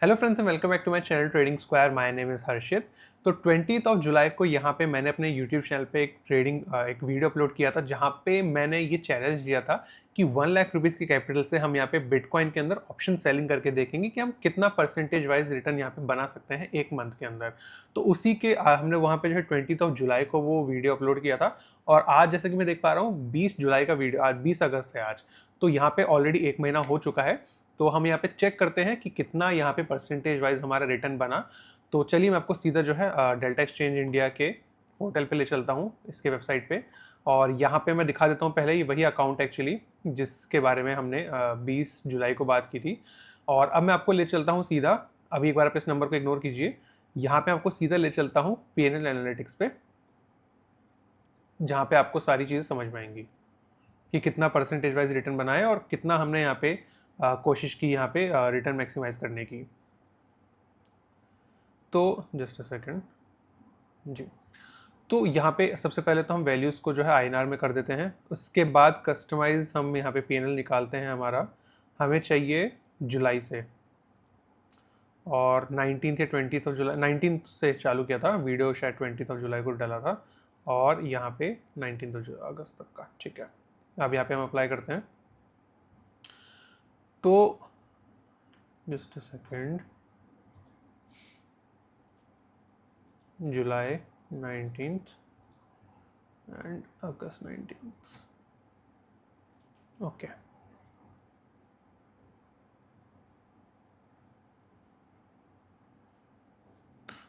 Hello friends and welcome back to my channel trading square. My name is Harshit. तो 20th of July को यहाँ पे मैंने अपने यूट्यूब चैनल पे एक वीडियो अपलोड किया था, जहाँ पे मैंने ये चैलेंज दिया था कि 1 लाख रुपीज़ की कैपिटल से हम यहाँ पे बिटकॉइन के अंदर ऑप्शन सेलिंग करके देखेंगे कि हम कितना परसेंटेज वाइज रिटर्न यहाँ पे बना सकते हैं एक मंथ के अंदर। तो उसी के हमने वहाँ पे जो है 20th ऑफ जुलाई को वो वीडियो अपलोड किया था। और आज जैसे कि मैं देख पा रहा हूँ 20 जुलाई का वीडियो, आज 20 अगस्त है आज। तो यहाँ पे ऑलरेडी एक महीना हो चुका है। तो हम यहाँ पे चेक करते हैं कि कितना यहाँ पे परसेंटेज वाइज हमारा रिटर्न बना। तो चलिए मैं आपको सीधा जो है डेल्टा एक्सचेंज इंडिया के पोर्टल पे ले चलता हूँ, इसके वेबसाइट पे। और यहाँ पे मैं दिखा देता हूँ पहले ही वही अकाउंट एक्चुअली जिसके बारे में हमने 20 जुलाई को बात की थी। और अब मैं आपको ले चलता हूँ सीधा, अभी एक बार आप इस नंबर को इग्नोर कीजिए। यहाँ पे आपको सीधा ले चलता हूँ PNL एनालिटिक्स पे, जहाँ पे आपको सारी चीज़ें समझ में आएंगी कि कितना परसेंटेज वाइज रिटर्न बनाए और कितना हमने यहाँ पे कोशिश की यहाँ पे रिटर्न मैक्सिमाइज करने की। तो जस्ट अ सेकेंड जी। तो यहाँ पे सबसे पहले तो हम वैल्यूज़ को जो है INR में कर देते हैं। उसके बाद कस्टमाइज हम यहाँ पे PNL निकालते हैं। हमारा हमें चाहिए जुलाई से, और 19th या 20th ऑफ जुलाई, 19th से चालू किया था वीडियो, शायद 20th ऑफ जुलाई को डाला था, और यहाँ पे 19th ऑफ अगस्त तक का। ठीक है, अब यहाँ पे हम अप्लाई करते हैं। तो just a second, July 19th and August 19th। Okay,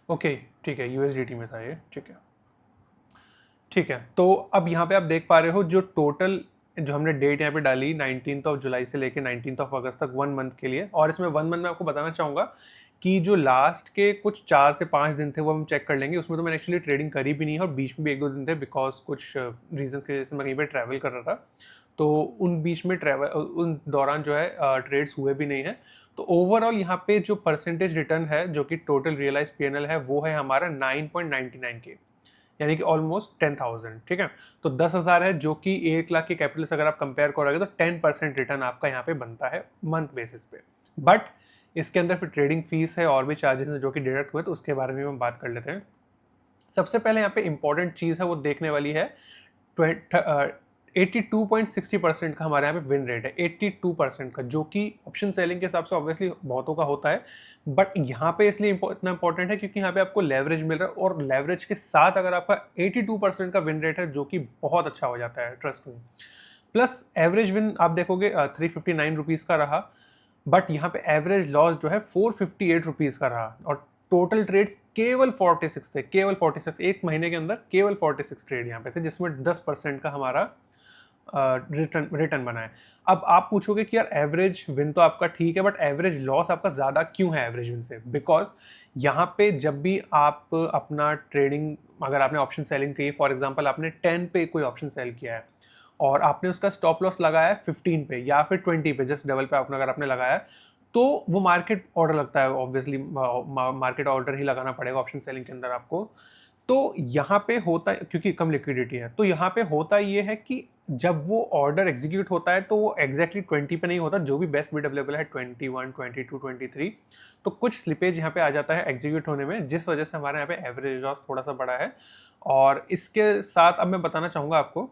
okay ठीक है, USDT में था ये। ठीक है, ठीक है। तो अब यहाँ पे आप देख पा रहे हो जो टोटल जो हमने डेट यहाँ पे डाली 19th ऑफ जुलाई से लेके 19th ऑफ अगस्त तक 1 मंथ के लिए। और इसमें 1 मंथ में आपको बताना चाहूँगा कि जो लास्ट के कुछ 4 से 5 दिन थे वो हम चेक कर लेंगे। उसमें तो मैंने एक्चुअली ट्रेडिंग करी भी नहीं है, और बीच में भी 1-2 दिन थे बिकॉज कुछ रीजंस की वजह से मैं कहीं पर ट्रैवल कर रहा था। तो उन बीच में उन दौरान जो है ट्रेड्स हुए भी नहीं है। तो ओवरऑल यहाँ पे जो परसेंटेज रिटर्न है जो कि टोटल रियलाइज PNL है वो है हमारा 9.99 के, यानी कि ऑलमोस्ट 10,000। ठीक है, तो 10,000 है जो कि 1 लाख के कैपिटल से अगर आप कंपेयर करोगे तो 10% रिटर्न आपका यहाँ पे बनता है मंथ बेसिस पे। बट इसके अंदर फिर ट्रेडिंग फीस है और भी चार्जेस हैं जो कि डिडक्ट हुए, तो उसके बारे में हम बात कर लेते हैं। सबसे पहले यहाँ पे इंपॉर्टेंट चीज़ है वो देखने वाली है 82.60% का हमारे यहाँ पे विन रेट है। 82% का, जो कि ऑप्शन सेलिंग के हिसाब से ऑब्वियसली बहुतों का होता है, बट यहाँ पे इसलिए इतना इंपॉर्टेंट है क्योंकि यहाँ पे आपको लेवरेज मिल रहा है, और लेवरेज के साथ अगर आपका 82% का विन रेट है जो कि बहुत अच्छा हो जाता है, ट्रस्ट में। प्लस एवरेज विन आप देखोगे 359 रुपीज़ का रहा, बट यहाँ पे एवरेज लॉस जो है 458 रुपीज़ का रहा, और टोटल ट्रेड्स केवल 46 थे, केवल 46। एक महीने के अंदर केवल 46 ट्रेड यहाँ पे थे, जिसमें 10% का हमारा रिटर्न बना है। अब आप पूछोगे कि यार एवरेज विन तो आपका ठीक है, बट एवरेज लॉस आपका ज़्यादा क्यों है एवरेज विन से? बिकॉज यहाँ पे जब भी आप अपना ट्रेडिंग, अगर आपने ऑप्शन सेलिंग की, फॉर एग्जांपल आपने 10 पे कोई ऑप्शन सेल किया है और आपने उसका स्टॉप लॉस लगाया है 15 पे या फिर 20 पे, जस्ट डबल पे आपने अगर आपने लगाया है, तो वो मार्केट ऑर्डर लगता है। ऑब्वियसली मार्केट ऑर्डर ही लगाना पड़ेगा ऑप्शन सेलिंग के अंदर आपको। तो यहाँ पे होता है, क्योंकि कम लिक्विडिटी है, तो यहाँ पे होता ये है कि जब वो ऑर्डर एग्जीक्यूट होता है तो वो एग्जैक्टली 20 पे नहीं होता, जो भी बेस्ट बिड अवेलेबल है 21, 22, 23, तो कुछ स्लिपेज यहाँ पे आ जाता है एग्जीक्यूट होने में, जिस वजह से हमारे यहाँ पे एवरेज लॉस थोड़ा सा बड़ा है। और इसके साथ अब मैं बताना चाहूँगा आपको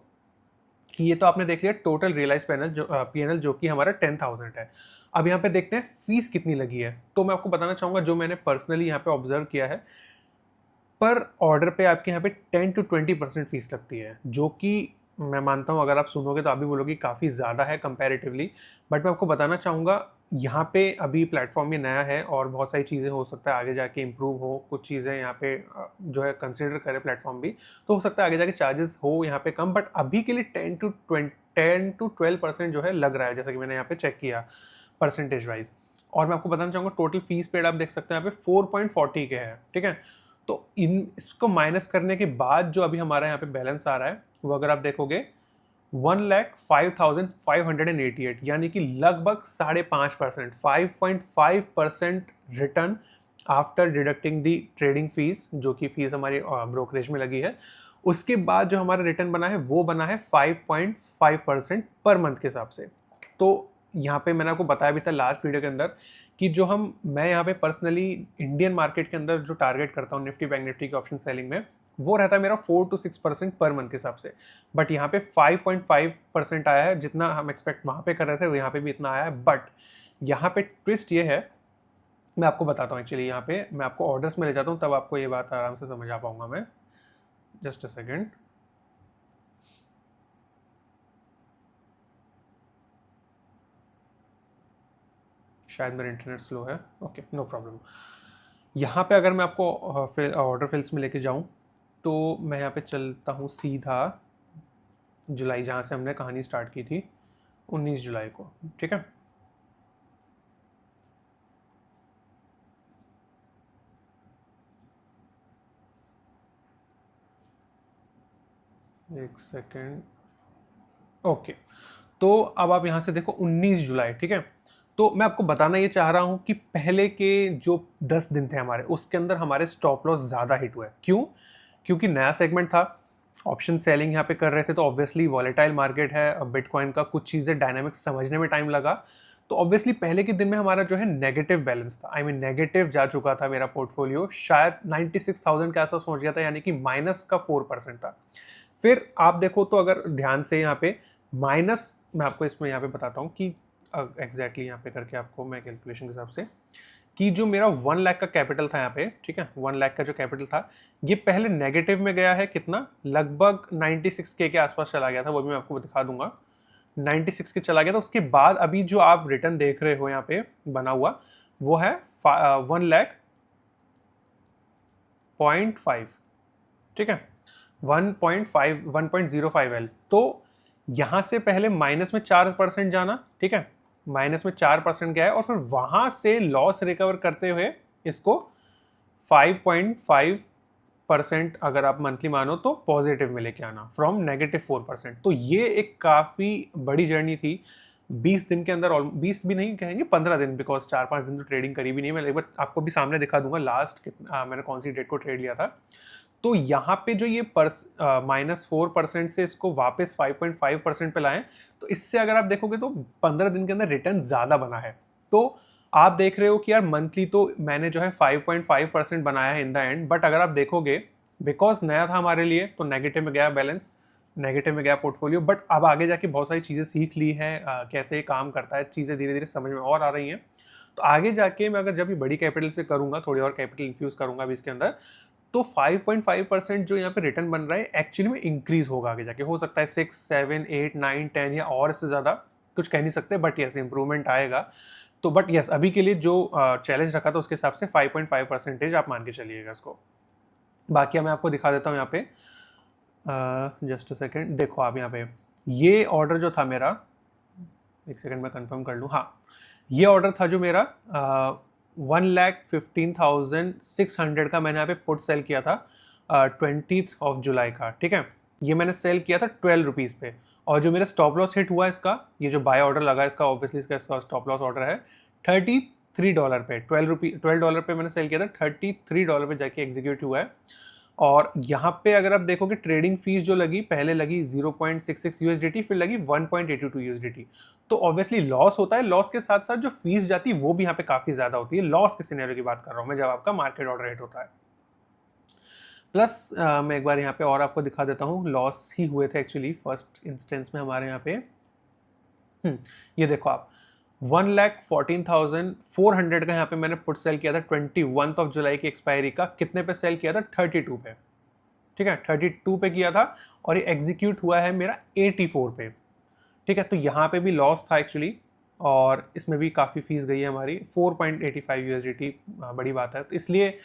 कि ये तो आपने देख लिया टोटल रियलाइज PNL जो कि हमारा 10,000 है। अब यहाँ पे देखते हैं फीस कितनी लगी है। तो मैं आपको बताना चाहूँगा जो मैंने पर्सनली यहाँ पे ऑब्जर्व किया है, पर ऑर्डर पे आपके यहाँ पे 10 to 20% फीस लगती है, जो कि मैं मानता हूँ अगर आप सुनोगे तो आप भी बोलोगे काफ़ी ज़्यादा है कंपैरेटिवली। बट मैं आपको बताना चाहूँगा यहाँ पे अभी प्लेटफॉर्म ये नया है और बहुत सारी चीज़ें हो सकता है आगे जाके इम्प्रूव हो, कुछ चीज़ें यहाँ पे जो है कंसिडर करे प्लेटफॉर्म भी, तो हो सकता है आगे जाके चार्जेस हो यहाँ पे कम, बट अभी के लिए 10 to 12% जो है लग रहा है, जैसा कि मैंने यहाँ पे चेक किया परसेंटेज वाइज। और मैं आपको बताना चाहूँगा टोटल फीस पेड आप देख सकते हैं यहाँ पे 4.40 के है। ठीक है, तो इसको माइनस करने के बाद जो अभी हमारा यहाँ पे बैलेंस आ रहा है वो अगर आप देखोगे 1,05,588, यानी कि लगभग 5.5%, 5.5% रिटर्न आफ्टर डिडक्टिंग दी ट्रेडिंग फीस, जो कि फीस हमारी ब्रोकरेज में लगी है। उसके बाद जो हमारा रिटर्न बना है वो बना है 5.5% पर मंथ के हिसाब से। तो यहाँ पे मैंने आपको बताया भी था लास्ट वीडियो के अंदर कि मैं यहाँ पे पर्सनली इंडियन मार्केट के अंदर जो टारगेट करता हूँ निफ्टी बैंक निफ्टी के ऑप्शन सेलिंग में, वो रहता है मेरा 4 to 6% पर मंथ के हिसाब से। बट यहाँ पे 5.5% आया है, जितना हम एक्सपेक्ट वहाँ पे कर रहे थे वो यहाँ पे भी इतना आया है। बट यहाँ पे ट्विस्ट ये है, मैं आपको बताता हूँ एक्चुअली, यहाँ पे मैं आपको ऑर्डर्स में ले जाता हूँ, तब आपको ये बात आराम से समझ आ पाऊंगा मैं। Just a second. शायद मेरा इंटरनेट स्लो है, ओके नो प्रॉब्लम। यहाँ पे अगर मैं आपको ऑर्डर फिल्स में लेके जाऊँ तो मैं यहाँ पे चलता हूँ सीधा जुलाई, जहाँ से हमने कहानी स्टार्ट की थी 19 जुलाई को, ठीक है। एक सेकेंड, ओके। तो अब आप यहाँ से देखो 19 जुलाई, ठीक है। तो मैं आपको बताना ये चाह रहा हूँ कि पहले के जो 10 दिन थे हमारे, उसके अंदर हमारे स्टॉप लॉस ज़्यादा हिट हुए। क्यों? क्योंकि नया सेगमेंट था, ऑप्शन सेलिंग यहाँ पे कर रहे थे, तो ऑब्वियसली वॉलेटाइल मार्केट है, अब बिटकॉइन का कुछ चीज़ें डायनामिक्स समझने में टाइम लगा। तो ऑब्वियसली पहले के दिन में हमारा जो है नेगेटिव बैलेंस था, आई मीन नेगेटिव जा चुका था मेरा पोर्टफोलियो, शायद 96,000 के आसपास पहुंच गया था, यानी कि माइनस का 4% था। फिर आप देखो तो अगर ध्यान से यहाँ पे माइनस, मैं आपको इसमें यहाँ पे बताता हूँ कि एग्जैक्टली यहाँ पे करके आपको मैं कैलकुलेशन के हिसाब से, कि जो मेरा 1 लाख का कैपिटल था यहाँ पे, ठीक है, 1 लाख का जो कैपिटल था, ये पहले नेगेटिव में गया है कितना, लगभग 96K के आसपास चला गया था, वो भी मैं आपको दिखा दूंगा। 96 के चला गया था। उसके बाद अभी जो आप रिटर्न देख रहे हो यहाँ पे बना हुआ, वो है 1,05,, ठीक है, 1.05L। तो यहां से पहले माइनस में 4% जाना, ठीक है, माइनस में 4% गया है, और फिर वहां से लॉस रिकवर करते हुए इसको 5.5% अगर आप मंथली मानो तो पॉजिटिव में लेके आना, फ्रॉम -4%। तो ये एक काफ़ी बड़ी जर्नी थी 20 दिन के अंदर, 20 भी नहीं कहेंगे, 15 दिन, बिकॉज 4-5 दिन तो ट्रेडिंग करी भी नहीं। मैं एक बार आपको भी सामने दिखा दूंगा लास्ट मैंने कौन सी डेट को ट्रेड लिया था। तो यहाँ पे जो ये -4% से इसको वापस 5.5% पे लाएं, तो इससे अगर आप देखोगे तो 15 दिन के अंदर रिटर्न ज़्यादा बना है। तो आप देख रहे हो कि यार मंथली तो मैंने जो है 5.5% बनाया है इन द एंड, बट अगर आप देखोगे बिकॉज नया था हमारे लिए तो नेगेटिव में गया बैलेंस, नेगेटिव में गया पोर्टफोलियो। बट अब आगे जाके बहुत सारी चीज़ें सीख ली हैं, कैसे ये काम करता है, चीज़ें धीरे धीरे समझ में और आ रही हैं। तो आगे जाके मैं अगर जब ये बड़ी कैपिटल से करूँगा, थोड़ी और कैपिटल इन्फ्यूज़ करूँगा अभी इसके अंदर, तो 5.5% जो यहाँ पे रिटर्न बन रहा है एक्चुअली में इंक्रीज होगा आगे जाके। हो सकता है 6, 7, 8, 9, 10 या और इससे ज़्यादा, कुछ कह नहीं सकते, बट यस इंप्रूवमेंट आएगा। तो बट यस अभी के लिए जो चैलेंज रखा था उसके हिसाब से 5.5% आप मान के चलिएगा इसको। बाकी मैं आपको दिखा देता हूँ यहाँ पे, जस्ट अ सेकेंड। देखो आप यहाँ पे ये ऑर्डर जो था मेरा, एक सेकेंड में कंफर्म कर लूँ, हाँ, ये ऑर्डर था जो मेरा 1,15,600 का, मैंने यहाँ पे पुट सेल किया था 20th ऑफ जुलाई का, ठीक है। ये मैंने सेल किया था 12 रुपीज़ पे, और जो मेरा स्टॉप लॉस हिट हुआ इसका, ये जो बाय ऑर्डर लगा इसका, ऑब्वियसली इसका स्टॉप लॉस ऑर्डर है $33 पे, $12 पे मैंने सेल किया था, $33 पे जाके एग्जीक्यूट हुआ है। और यहाँ पे अगर आप देखोगे ट्रेडिंग फीस जो लगी, पहले लगी 0.66 USDT, फिर लगी 1.82 USDT। तो ऑब्वियसली लॉस होता है, लॉस के साथ साथ जो फीस जाती है वो भी यहाँ पे काफ़ी ज़्यादा होती है। लॉस के सिनेरियो की बात कर रहा हूँ मैं, जब आपका मार्केट ऑर्डर हिट होता है। प्लस मैं एक बार यहाँ पे और आपको दिखा देता हूँ, लॉस ही हुए थे एक्चुअली फर्स्ट इंस्टेंस में हमारे यहाँ पे। ये देखो आप 1,14,400 का यहाँ पे मैंने पुट सेल किया था 21 ऑफ जुलाई की एक्सपायरी का। कितने पे सेल किया था? 32 पे, ठीक है, 32 पे किया था, और ये एग्जीक्यूट हुआ है मेरा 84 पे, ठीक है। तो यहाँ पे भी लॉस था एक्चुअली, और इसमें भी काफ़ी फीस गई है हमारी 4.85 USDT, बड़ी बात है। तो इसलिए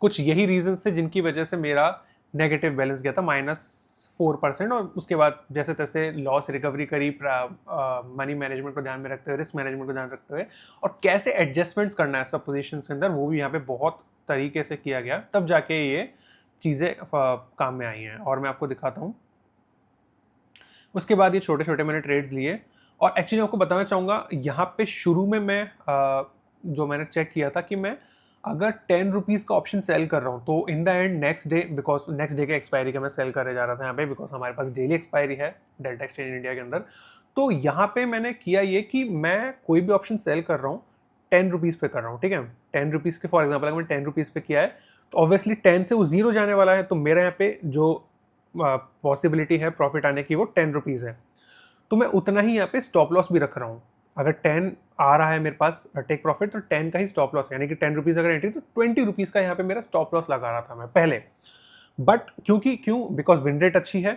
कुछ यही रीजन थे जिनकी वजह से मेरा नेगेटिव बैलेंस गया था -4%, और उसके बाद जैसे तैसे लॉस रिकवरी करी, मनी मैनेजमेंट को ध्यान में रखते हुए, रिस्क मैनेजमेंट को ध्यान रखते हुए, और कैसे एडजस्टमेंट्स करना है सब पोजीशन के अंदर, वो भी यहाँ पे बहुत तरीके से किया गया, तब जाके ये चीज़ें काम में आई हैं। और मैं आपको दिखाता हूँ, उसके बाद ये छोटे छोटे मैंने ट्रेड्स लिए। और एक्चुअली आपको बताना चाहूँगा, यहाँ पे शुरू में मैं जो मैंने चेक किया था कि मैं अगर 10 रुपीज़ का ऑप्शन सेल कर रहा हूँ तो in the end next day, because next day के एक्सपायरी का मैं सेल करने जा रहा था यहाँ पे, बिकॉज हमारे पास डेली एक्सपायरी है डेल्टा एक्सचेंज इंडिया के अंदर। तो यहाँ पे मैंने किया ये कि मैं कोई भी ऑप्शन सेल कर रहा हूँ 10 रुपीज़ पे कर रहा हूँ, ठीक है। 10 रुपीज़ के फॉर एग्जाम्पल अगर मैंने 10 रुपीज़ पे किया है तो ऑब्वियसली 10 से वो 0 जाने वाला है, तो मेरे यहाँ पे जो पॉसिबिलिटी है प्रॉफिट आने की वो 10 रुपीज़ है। तो मैं उतना ही यहाँ पे स्टॉप लॉस भी रख रहा हूँ। अगर 10 आ रहा है मेरे पास टेक प्रॉफिट, तो 10 का ही स्टॉप लॉस, यानी कि 10 रुपीज़ अगर एंट्री तो 20 रुपीज़ का यहाँ पे मेरा स्टॉप लॉस लगा रहा था मैं पहले। बट क्यों, बिकॉज विन रेट अच्छी है,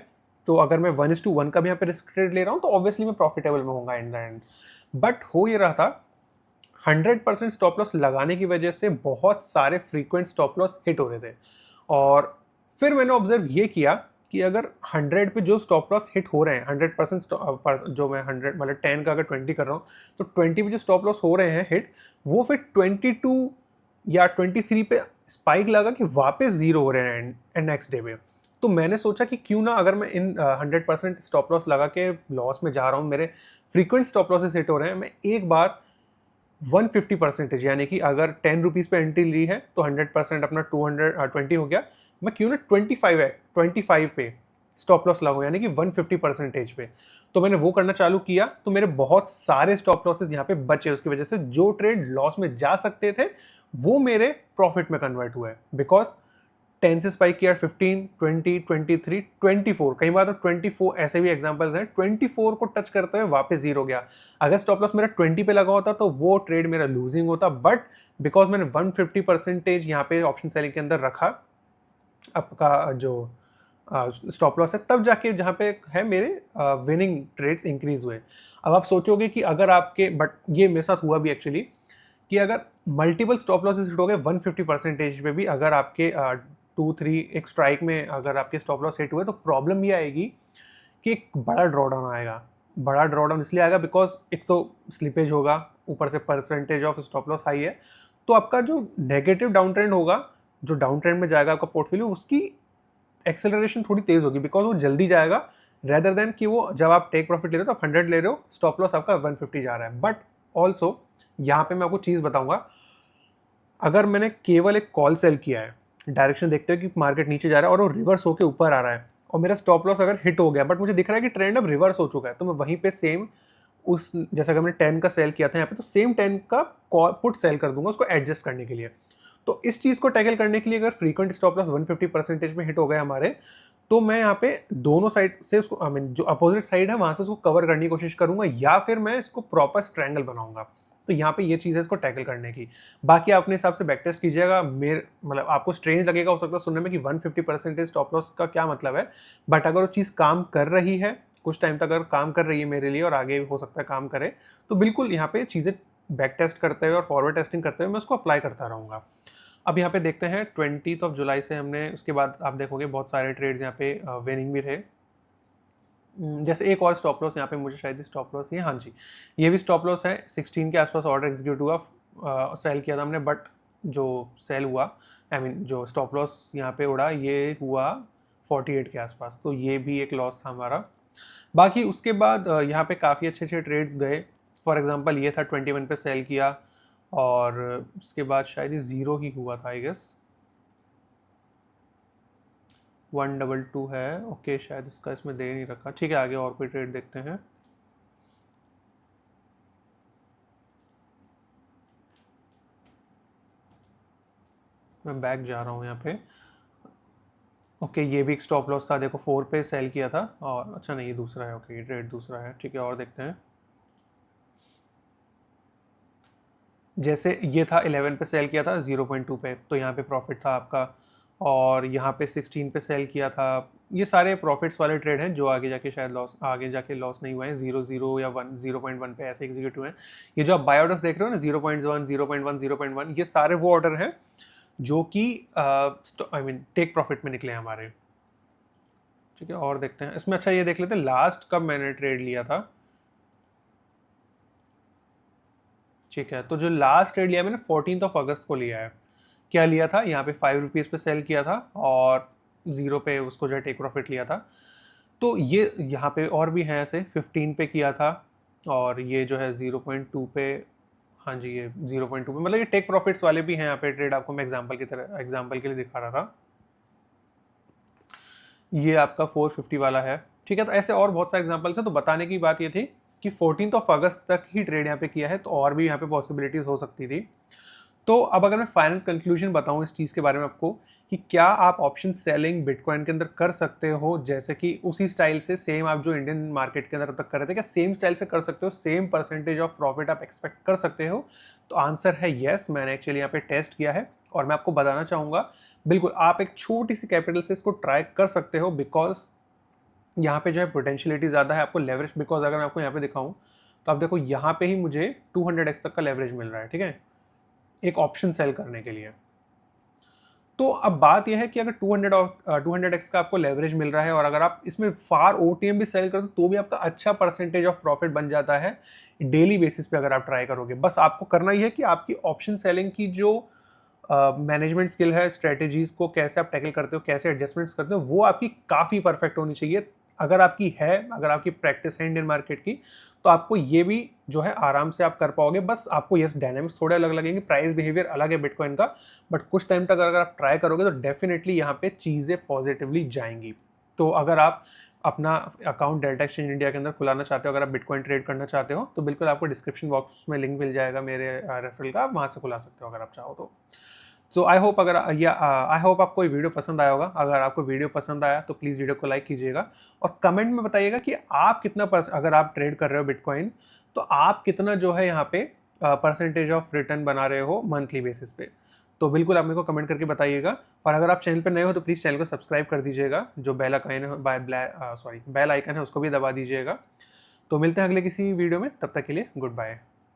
तो अगर मैं 1:1 का भी यहाँ पे रिस्क ट्रेड ले रहा हूँ तो ऑब्वियसली मैं प्रॉफिटेबल में होऊंगा इन द एंड। बट हो ये रहा था 100% स्टॉप लॉस लगाने की वजह से बहुत सारे फ्रीक्वेंट स्टॉप लॉस हिट हो रहे थे। और फिर मैंने ऑब्जर्व ये किया कि अगर 100 पे जो स्टॉप लॉस हिट हो रहे हैं 100% जो मैं 100 मतलब 10 का अगर 20 कर रहा हूँ तो 20 पे जो स्टॉप लॉस हो रहे हैं हिट, वो फिर 22 या 23 पे स्पाइक लगा कि वापस 0 हो रहे हैं नेक्स्ट डे पे। तो मैंने सोचा कि क्यों ना, अगर मैं इन 100% स्टॉप लॉस लगा के लॉस में जा रहा हूँ, मेरे फ्रीक्वेंट स्टॉप लॉसेस हिट हो रहे हैं, मैं एक बार 150% यानी कि अगर 10 रुपीज़ पे एंट्री ली है तो 100% अपना 220 हो गया, मैं क्यों ना 25 पे स्टॉप लॉस लगाऊं, यानी कि 150% पे। तो मैंने वो करना चालू किया, तो मेरे बहुत सारे स्टॉप लॉसेस यहाँ पे बचे, उसकी वजह से जो ट्रेड लॉस में जा सकते थे वो मेरे प्रॉफिट में कन्वर्ट हुए, बिकॉज 10 से स्पाइक किया 15, 20, 23, 24, कई बार तो 24 ऐसे भी एग्जांपल्स हैं, 24 को टच करते हुए वापस 0 गया। अगर स्टॉप लॉस मेरा 20 पे लगा होता तो वो ट्रेड मेरा लूजिंग होता, बट बिकॉज मैंने 150% यहाँ पे ऑप्शन सेलिंग के अंदर रखा, आपका जो स्टॉप लॉस है, तब जाके जहाँ पे है मेरे विनिंग ट्रेड्स इंक्रीज हुए। अब आप सोचोगे कि अगर आपके, बट ये मेरे साथ हुआ भी एक्चुअली, कि अगर मल्टीपल स्टॉप लॉसेस हिट हो गए 150% पे भी, अगर आपके 2-3 एक स्ट्राइक में अगर आपके स्टॉप लॉस हिट हुए, तो प्रॉब्लम ये आएगी कि एक बड़ा ड्रॉडाउन आएगा। बड़ा ड्रॉडाउन इसलिए आएगा बिकॉज एक तो स्लिपेज होगा, ऊपर से percentage of stop loss high है, तो आपका जो नेगेटिव डाउन ट्रेंड होगा, जो डाउन ट्रेंड में जाएगा आपका पोर्टफोलियो, उसकी एक्सेलरेशन थोड़ी तेज होगी, बिकॉज वो जल्दी जाएगा रेदर देन कि वो जब आप टेक प्रॉफिट ले रहे हो तो 100 ले रहे हो, स्टॉप लॉस आपका 150 जा रहा है। बट ऑल्सो यहाँ पे मैं आपको चीज़ बताऊंगा, अगर मैंने केवल एक कॉल सेल किया है, डायरेक्शन देखते हुए कि मार्केट नीचे जा रहा है और वो रिवर्स होकर ऊपर आ रहा है, और मेरा स्टॉप लॉस अगर हिट हो गया, बट मुझे दिख रहा है कि ट्रेंड अब रिवर्स हो चुका है, तो मैं वहीं पे सेम उस, जैसा कि मैंने 10 का सेल किया था यहाँ पे, तो सेम 10 का पुट सेल कर दूंगा उसको एडजस्ट करने के लिए। तो इस चीज़ को टैकल करने के लिए अगर फ्रीक्वेंट स्टॉप लॉस 150% में हिट हो गए हमारे, तो मैं यहाँ पे दोनों साइड से उसको, आई मीन जो अपोजिट साइड है वहाँ से उसको कवर करने की कोशिश करूंगा, या फिर मैं इसको प्रॉपर स्ट्रैंगल बनाऊंगा। तो यहाँ पे ये चीज़ है इसको टैकल करने की। बाकी आप अपने हिसाब से बैक टेस्ट कीजिएगा। मेरे मतलब आपको स्ट्रेंज लगेगा हो सकता है सुनने में कि 150% स्टॉप लॉस का क्या मतलब है, बट अगर वो चीज़ काम कर रही है कुछ टाइम तक, अगर काम कर रही है मेरे लिए और आगे हो सकता है काम करे, तो बिल्कुल यहाँ पे चीज़ें बैक टेस्ट करते हुए और फॉरवर्ड टेस्टिंग करते हुए मैं उसको अप्लाई करता रहूँगा। अब यहाँ पे देखते हैं 20 जुलाई से हमने, उसके बाद आप देखोगे बहुत सारे ट्रेड्स यहाँ पे विनिंग भी थे। जैसे एक और स्टॉप लॉस यहाँ पे, मुझे शायद स्टॉप लॉस ये, हाँ जी, ये भी स्टॉप लॉस है 16 के आसपास ऑर्डर एग्जीक्यूट हुआ, सेल किया था हमने, बट जो सेल हुआ, आई मीन जो स्टॉप लॉस यहाँ पे उड़ा, ये हुआ 48 के आसपास, तो ये भी एक लॉस था हमारा। बाकी उसके बाद यहाँ पे काफ़ी अच्छे अच्छे ट्रेड्स गए। फॉर एग्जांपल ये था 21 पे सेल किया, और उसके बाद शायद ये 0 ही हुआ था आई गेस, 122 है, ओके शायद इसका इसमें दे नहीं रखा, ठीक है आगे और कोई ट्रेड देखते हैं। मैं बैक जा रहा हूँ यहाँ पे, ओके ये भी एक स्टॉप लॉस था, देखो 4 पे सेल किया था, और अच्छा नहीं ये दूसरा है, ओके ये ट्रेड दूसरा है, ठीक है और देखते हैं। जैसे ये था 11 पे सेल किया था 0.2 पे, तो यहाँ पे प्रॉफिट था आपका, और यहाँ पे 16 पे सेल किया था। ये सारे प्रॉफिट्स वाले ट्रेड हैं जो आगे जाके शायद लॉस, आगे जाके लॉस नहीं हुए हैं, 0.0 या 0.1 पे ऐसे एग्जीक्यूट हुए हैं। ये जो आप बाय ऑर्डर्स देख रहे हो ना 0.1, 0.1, 0.1, ये सारे वो ऑर्डर हैं जो कि आई मीन टेक प्रॉफिट में निकले हमारे, ठीक है और देखते हैं इसमें। अच्छा ये देख लेते हैं लास्ट कब मैंने ट्रेड लिया था, ठीक है, तो जो लास्ट ट्रेड लिया मैंने 14 अगस्त को लिया है। क्या लिया था, यहाँ पे 5 रुपीज़ पे सेल किया था, और 0 पे उसको जो है टेक प्रॉफिट लिया था। तो ये यहाँ पे और भी हैं ऐसे, 15 पे किया था, और ये जो है 0.2 पे, हाँ जी, ये 0.2 पे, मतलब ये टेक प्रॉफिट्स वाले भी हैं यहाँ पे ट्रेड, आपको मैं एग्जांपल के लिए दिखा रहा था। ये आपका 450 वाला है, ठीक है। तो ऐसे और बहुत सारे एग्जांपल्स हैं। तो बताने की बात ये थी कि 14 अगस्त तक ही ट्रेड यहाँ पे किया है, तो और भी यहाँ पे पॉसिबिलिटीज हो सकती थी। तो अब अगर मैं फाइनल कंक्लूजन बताऊं इस चीज़ के बारे में आपको, कि क्या आप ऑप्शन सेलिंग बिटकॉइन के अंदर कर सकते हो, जैसे कि उसी स्टाइल से सेम आप जो इंडियन मार्केट के अंदर अब तक कर रहे थे, क्या सेम स्टाइल से कर सकते हो, सेम परसेंटेज ऑफ प्रॉफिट आप एक्सपेक्ट कर सकते हो? तो आंसर है येस। मैंने एक्चुअली यहाँ पे टेस्ट किया है और मैं आपको बताना चाहूँगा, बिल्कुल आप एक छोटी सी कैपिटल से इसको ट्राई कर सकते हो, बिकॉज यहाँ पे जो है पोटेंशियलिटी ज़्यादा है आपको लेवरेज। बिकॉज अगर मैं आपको यहाँ पे दिखाऊँ तो आप देखो यहाँ पे ही मुझे 200x तक का लेवरेज मिल रहा है, ठीक है, एक ऑप्शन सेल करने के लिए। तो अब बात यह है कि अगर 200x का आपको लेवरेज मिल रहा है और अगर आप इसमें फार ओटीएम भी सेल करते हो तो भी आपका अच्छा परसेंटेज ऑफ प्रॉफिट बन जाता है डेली बेसिस पे अगर आप ट्राई करोगे। बस आपको करना ही है कि आपकी ऑप्शन सेलिंग की जो मैनेजमेंट स्किल है, स्ट्रेटेजीज को कैसे आप टैकल करते हो, कैसे एडजस्टमेंट्स करते हो, वो आपकी काफ़ी परफेक्ट होनी चाहिए। अगर आपकी है, अगर आपकी प्रैक्टिस है इंडियन मार्केट की, तो आपको ये भी जो है आराम से आप कर पाओगे। बस आपको यस डायनामिक्स थोड़े अलग लगेंगे, प्राइस बिहेवियर अलग है बिटकॉइन का, बट कुछ टाइम तक अगर आप ट्राई करोगे तो डेफिनेटली यहाँ पे चीज़ें पॉजिटिवली जाएंगी। तो अगर आप अपना अकाउंट डेल्टा एक्सचेंज इंडिया के अंदर खुलाना चाहते हो, अगर आप बिटकॉइन ट्रेड करना चाहते हो, तो बिल्कुल आपको डिस्क्रिप्शन बॉक्स में लिंक मिल जाएगा मेरे रेफरल का, आप वहाँ से खुला सकते हो अगर आप चाहो तो। सो आई होप आई होप आपको ये वीडियो पसंद आया होगा। अगर आपको वीडियो पसंद आया तो प्लीज़ वीडियो को लाइक कीजिएगा और कमेंट में बताइएगा कि आप कितना अगर आप ट्रेड कर रहे हो बिटकॉइन, तो आप कितना जो है यहाँ पे परसेंटेज ऑफ रिटर्न बना रहे हो मंथली बेसिस पे। तो बिल्कुल आप मेरे को कमेंट करके बताइएगा। और अगर आप चैनल पर नए हो तो प्लीज़ चैनल को सब्सक्राइब कर दीजिएगा, जो बेल आइकन है उसको भी दबा दीजिएगा। तो मिलते हैं अगले किसी वीडियो में, तब तक के लिए गुड बाय।